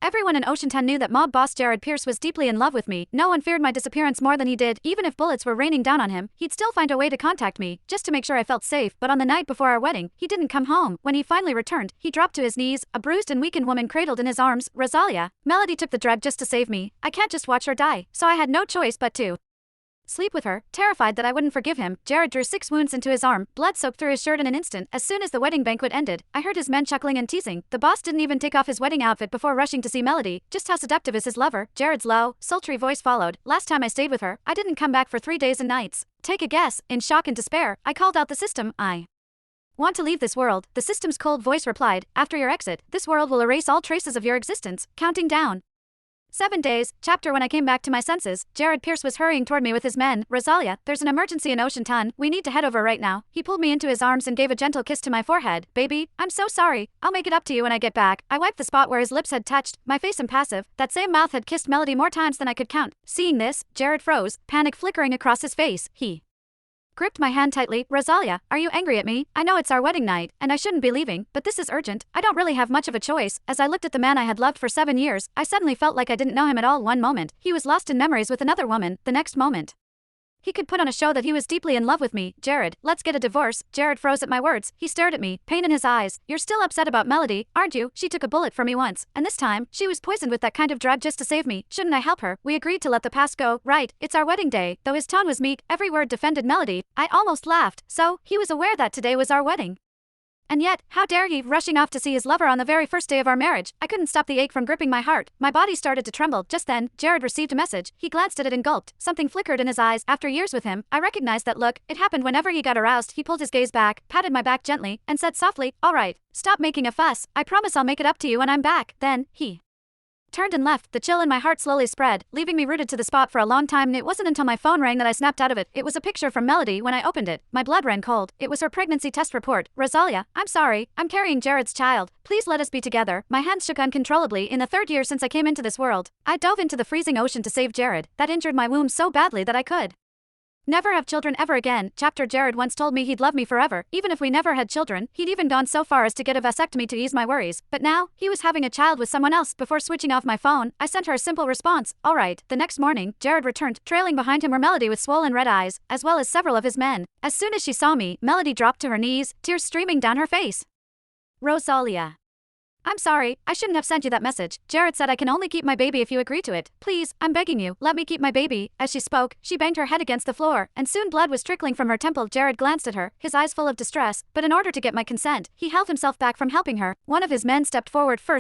Everyone in Oceantown knew that mob boss Jared Pierce was deeply in love with me. No one feared my disappearance more than he did. Even if bullets were raining down on him, he'd still find a way to contact me, just to make sure I felt safe. But on the night before our wedding, he didn't come home. When he finally returned, he dropped to his knees, a bruised and weakened woman cradled in his arms. Rosalia. Melody took the drug just to save me. I can't just watch her die, so I had no choice but to sleep with her. Terrified that I wouldn't forgive him, Jared drew 6 wounds into his arm, blood soaked through his shirt in an instant. As soon as the wedding banquet ended, I heard his men chuckling and teasing. The boss didn't even take off his wedding outfit before rushing to see Melody. Just how seductive is his lover? Jared's low, sultry voice followed. Last time I stayed with her, I didn't come back for 3 days and nights. Take a guess. In shock and despair, I called out the system. I want to leave this world. The system's cold voice replied, after your exit, this world will erase all traces of your existence. Counting down. 7 days. Chapter When I came back to my senses, Jared Pierce was hurrying toward me with his men. Rosalia, there's an emergency in Oceantown. We need to head over right now. He pulled me into his arms and gave a gentle kiss to my forehead. Baby, I'm so sorry. I'll make it up to you when I get back. I wiped the spot where his lips had touched, my face impassive. That same mouth had kissed Melody more times than I could count. Seeing this, Jared froze, panic flickering across his face. He gripped my hand tightly. Rosalia, are you angry at me? I know it's our wedding night, and I shouldn't be leaving, but this is urgent. I don't really have much of a choice. As I looked at the man I had loved for 7 years, I suddenly felt like I didn't know him at all. One moment, he was lost in memories with another woman. The next moment, he could put on a show that he was deeply in love with me. Jared, let's get a divorce. Jared froze at my words. He stared at me, pain in his eyes. You're still upset about Melody, aren't you? She took a bullet for me once, and this time, she was poisoned with that kind of drug just to save me. Shouldn't I help her? We agreed to let the past go. Right, it's our wedding day. Though his tone was meek, every word defended Melody. I almost laughed. So, he was aware that today was our wedding. And yet, how dare he, rushing off to see his lover on the very first day of our marriage. I couldn't stop the ache from gripping my heart. My body started to tremble. Just then, Jared received a message. He glanced at it and gulped. Something flickered in his eyes. After years with him, I recognized that look. It happened whenever he got aroused. He pulled his gaze back, patted my back gently, and said softly, all right, stop making a fuss. I promise I'll make it up to you when I'm back. Then, he turned and left. The chill in my heart slowly spread, leaving me rooted to the spot for a long time. And it wasn't until my phone rang that I snapped out of it. It was a picture from Melody. When I opened it, my blood ran cold. It was her pregnancy test report. Rosalia, I'm sorry. I'm carrying Jared's child. Please let us be together. My hands shook uncontrollably. In the 3rd year since I came into this world, I dove into the freezing ocean to save Jared. That injured my womb so badly that I could never have children ever again. Chapter Jared once told me he'd love me forever, even if we never had children. He'd even gone so far as to get a vasectomy to ease my worries. But now, he was having a child with someone else. Before switching off my phone, I sent her a simple response. All right. The next morning, Jared returned. Trailing behind him were Melody with swollen red eyes, as well as several of his men. As soon as she saw me, Melody dropped to her knees, tears streaming down her face. Rosalia, I'm sorry, I shouldn't have sent you that message. Jared said I can only keep my baby if you agree to it. Please, I'm begging you, let me keep my baby. As she spoke, she banged her head against the floor, and soon blood was trickling from her temple. Jared glanced at her, his eyes full of distress, but in order to get my consent, he held himself back from helping her. One of his men stepped forward first.